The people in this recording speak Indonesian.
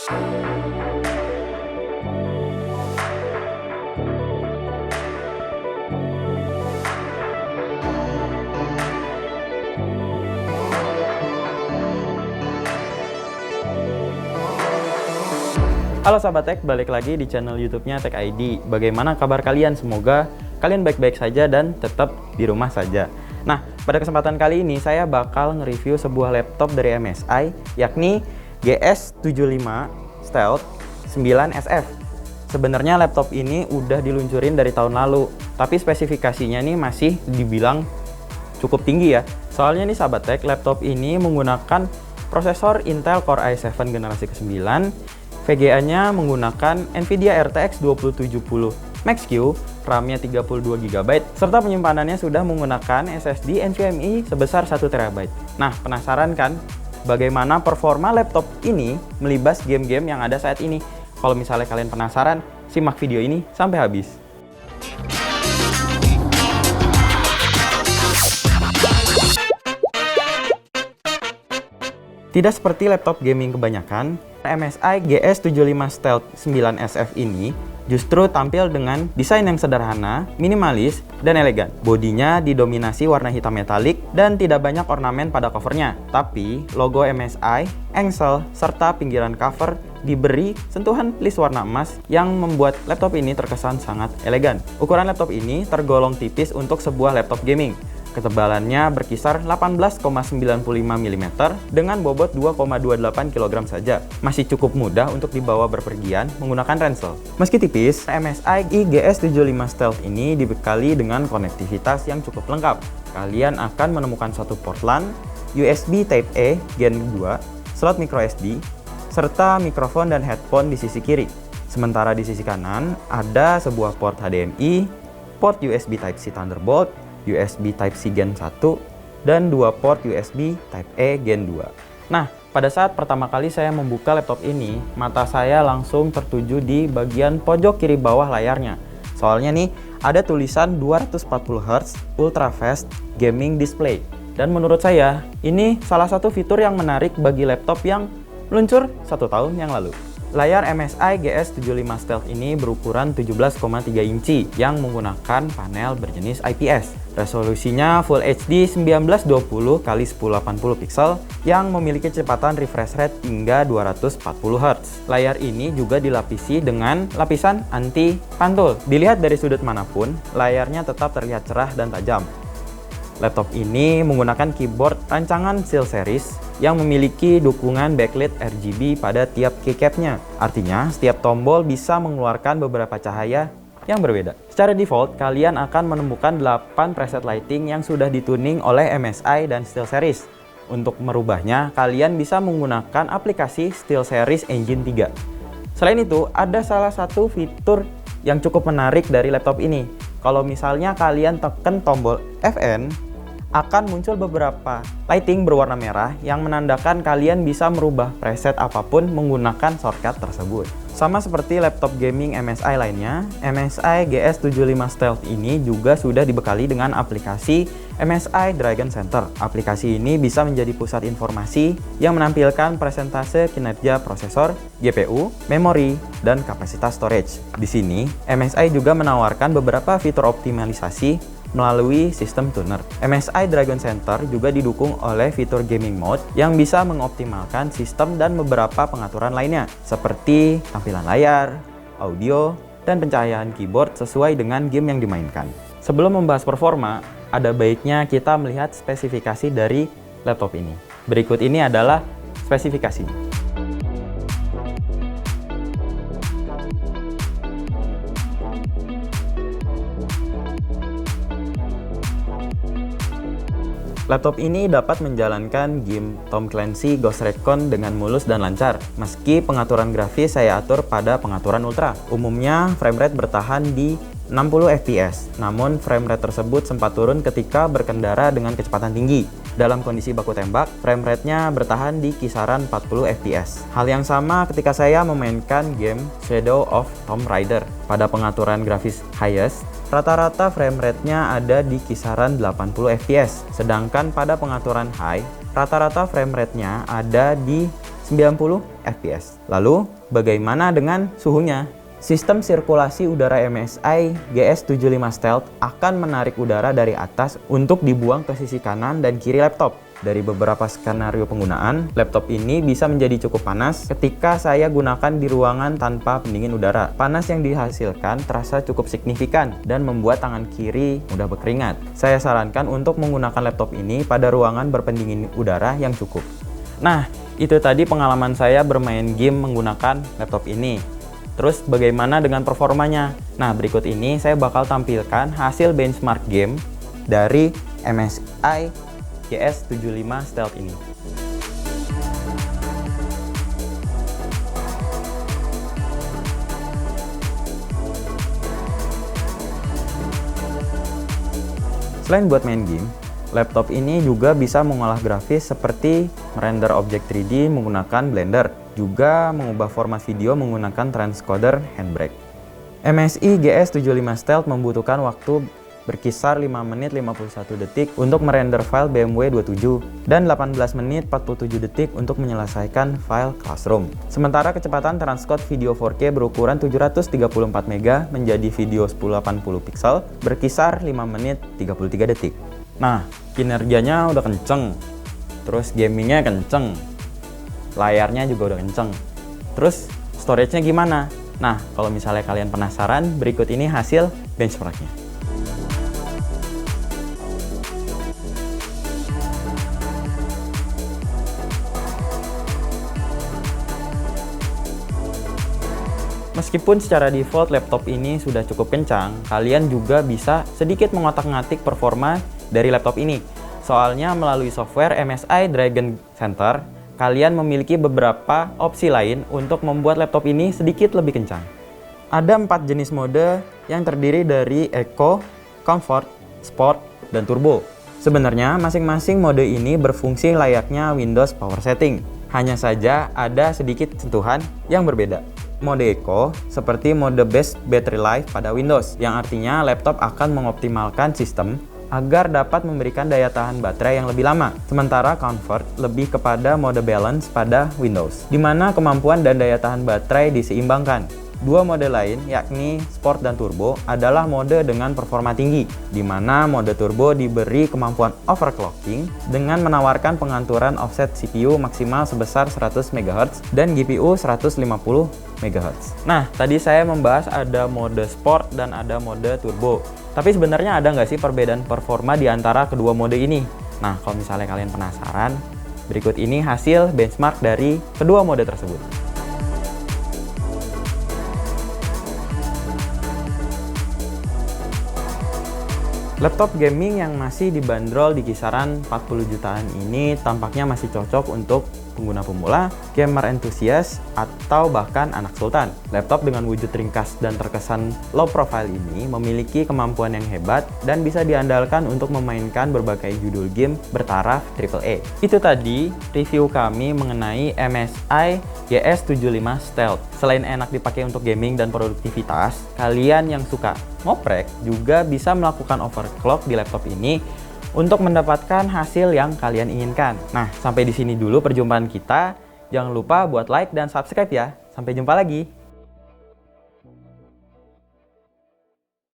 Halo sahabat tech, balik lagi di channel YouTube-nya Tech ID. Bagaimana kabar kalian? Semoga kalian baik-baik saja dan tetap di rumah saja. Nah, pada kesempatan kali ini saya bakal nge-review sebuah laptop dari MSI, yakni GS75 Stealth 9SF. Sebenarnya laptop ini udah diluncurin dari tahun lalu, tapi spesifikasinya nih masih dibilang cukup tinggi ya. Soalnya nih sahabat tech, laptop ini menggunakan prosesor Intel Core i7 generasi ke-9, VGA-nya menggunakan NVIDIA RTX 2070 Max-Q, RAM-nya 32GB, serta penyimpanannya sudah menggunakan SSD NVMe sebesar 1TB. Nah, penasaran kan bagaimana performa laptop ini melibas game-game yang ada saat ini? Kalau misalnya kalian penasaran, simak video ini sampai habis. Tidak seperti laptop gaming kebanyakan, MSI GS75 Stealth 9SF ini justru tampil dengan desain yang sederhana, minimalis, dan elegan. Bodinya didominasi warna hitam metalik dan tidak banyak ornamen pada covernya. Tapi, logo MSI, engsel, serta pinggiran cover diberi sentuhan list warna emas yang membuat laptop ini terkesan sangat elegan. Ukuran laptop ini tergolong tipis untuk sebuah laptop gaming. Ketebalannya berkisar 18,95 mm dengan bobot 2,28 kg saja. Masih cukup mudah untuk dibawa berpergian menggunakan ransel. Meski tipis, MSI GS75 Stealth ini dibekali dengan konektivitas yang cukup lengkap. Kalian akan menemukan satu port LAN, USB Type-A Gen 2, slot microSD, serta mikrofon dan headphone di sisi kiri. Sementara di sisi kanan ada sebuah port HDMI, port USB Type-C Thunderbolt, USB Type-C Gen 1, dan dua port USB Type-A Gen 2. Nah, pada saat pertama kali saya membuka laptop ini, mata saya langsung tertuju di bagian pojok kiri bawah layarnya. Soalnya nih, ada tulisan 240Hz Ultra Fast Gaming Display. Dan menurut saya, ini salah satu fitur yang menarik bagi laptop yang meluncur 1 tahun yang lalu. Layar MSI GS75 Stealth ini berukuran 17,3 inci yang menggunakan panel berjenis IPS. Resolusinya Full HD 1920x1080 pixel yang memiliki kecepatan refresh rate hingga 240 Hz. Layar ini juga dilapisi dengan lapisan anti pantul. Dilihat dari sudut manapun, layarnya tetap terlihat cerah dan tajam. Laptop ini menggunakan keyboard rancangan SteelSeries yang memiliki dukungan backlit RGB pada tiap keycapnya. Artinya, setiap tombol bisa mengeluarkan beberapa cahaya yang berbeda. Secara default, kalian akan menemukan 8 preset lighting yang sudah dituning oleh MSI dan SteelSeries. Untuk merubahnya, kalian bisa menggunakan aplikasi SteelSeries Engine 3. Selain itu, ada salah satu fitur yang cukup menarik dari laptop ini. Kalau misalnya kalian tekan tombol FN, akan muncul beberapa lighting berwarna merah yang menandakan kalian bisa merubah preset apapun menggunakan shortcut tersebut. Sama seperti laptop gaming MSI lainnya, MSI GS75 Stealth ini juga sudah dibekali dengan aplikasi MSI Dragon Center. Aplikasi ini bisa menjadi pusat informasi yang menampilkan presentase kinerja prosesor, GPU, memori, dan kapasitas storage. Di sini, MSI juga menawarkan beberapa fitur optimalisasi melalui sistem tuner. MSI Dragon Center juga didukung oleh fitur gaming mode yang bisa mengoptimalkan sistem dan beberapa pengaturan lainnya, seperti tampilan layar, audio, dan pencahayaan keyboard sesuai dengan game yang dimainkan. Sebelum membahas performa, ada baiknya kita melihat spesifikasi dari laptop ini. Berikut ini adalah spesifikasinya. Laptop ini dapat menjalankan game Tom Clancy Ghost Recon dengan mulus dan lancar, meski pengaturan grafis saya atur pada pengaturan ultra. Umumnya, framerate bertahan di 60 fps, namun framerate tersebut sempat turun ketika berkendara dengan kecepatan tinggi. Dalam kondisi baku tembak, framerate-nya bertahan di kisaran 40 fps. Hal yang sama ketika saya memainkan game Shadow of Tomb Raider. Pada pengaturan grafis highest, rata-rata framerate-nya ada di kisaran 80 fps. Sedangkan pada pengaturan high, rata-rata framerate-nya ada di 90 fps. Lalu, bagaimana dengan suhunya? Sistem sirkulasi udara MSI GS75 Stealth akan menarik udara dari atas untuk dibuang ke sisi kanan dan kiri laptop. Dari beberapa skenario penggunaan, laptop ini bisa menjadi cukup panas ketika saya gunakan di ruangan tanpa pendingin udara. Panas yang dihasilkan terasa cukup signifikan dan membuat tangan kiri mudah berkeringat. Saya sarankan untuk menggunakan laptop ini pada ruangan berpendingin udara yang cukup. Nah, itu tadi pengalaman saya bermain game menggunakan laptop ini. Terus bagaimana dengan performanya? Nah, berikut ini saya bakal tampilkan hasil benchmark game dari MSI GS75 Stealth ini. Selain buat main game, laptop ini juga bisa mengolah grafis seperti merender objek 3D menggunakan Blender, juga mengubah format video menggunakan transcoder handbrake. MSI GS75 Stealth membutuhkan waktu berkisar 5 menit 51 detik untuk merender file BMW 27 dan 18 menit 47 detik untuk menyelesaikan file Classroom. Sementara kecepatan transcode video 4K berukuran 734 MB menjadi video 1080 pixel berkisar 5 menit 33 detik. Nah, kinerjanya udah kenceng, terus gamingnya kenceng, layarnya juga udah kenceng. Terus storage-nya gimana? Nah, kalau misalnya kalian penasaran, berikut ini hasil benchmarknya. Meskipun secara default laptop ini sudah cukup kencang, kalian juga bisa sedikit mengotak-ngatik performa dari laptop ini. Soalnya melalui software MSI Dragon Center, kalian memiliki beberapa opsi lain untuk membuat laptop ini sedikit lebih kencang. Ada 4 jenis mode yang terdiri dari Eco, Comfort, Sport, dan Turbo. Sebenarnya masing-masing mode ini berfungsi layaknya Windows Power Setting. Hanya saja ada sedikit sentuhan yang berbeda. Mode Eco seperti mode Best Battery Life pada Windows, yang artinya laptop akan mengoptimalkan sistem agar dapat memberikan daya tahan baterai yang lebih lama. Sementara Comfort lebih kepada mode Balance pada Windows, di mana kemampuan dan daya tahan baterai diseimbangkan. Dua mode lain, yakni Sport dan Turbo, adalah mode dengan performa tinggi, di mana mode Turbo diberi kemampuan overclocking dengan menawarkan penganturan offset CPU maksimal sebesar 100 MHz dan GPU 150 MHz. Nah, tadi saya membahas ada mode Sport dan ada mode Turbo. Tapi sebenarnya ada nggak sih perbedaan performa di antara kedua mode ini? Nah, kalau misalnya kalian penasaran, berikut ini hasil benchmark dari kedua mode tersebut. Laptop gaming yang masih dibanderol di kisaran 40 jutaan ini tampaknya masih cocok untuk pengguna pemula, gamer entusias, atau bahkan anak sultan. Laptop dengan wujud ringkas dan terkesan low profile ini memiliki kemampuan yang hebat dan bisa diandalkan untuk memainkan berbagai judul game bertaraf AAA. Itu tadi review kami mengenai MSI GS75 Stealth. Selain enak dipakai untuk gaming dan produktivitas, kalian yang suka ngoprek juga bisa melakukan overclock di laptop ini untuk mendapatkan hasil yang kalian inginkan. Nah, sampai di sini dulu perjumpaan kita. Jangan lupa buat like dan subscribe ya. Sampai jumpa lagi.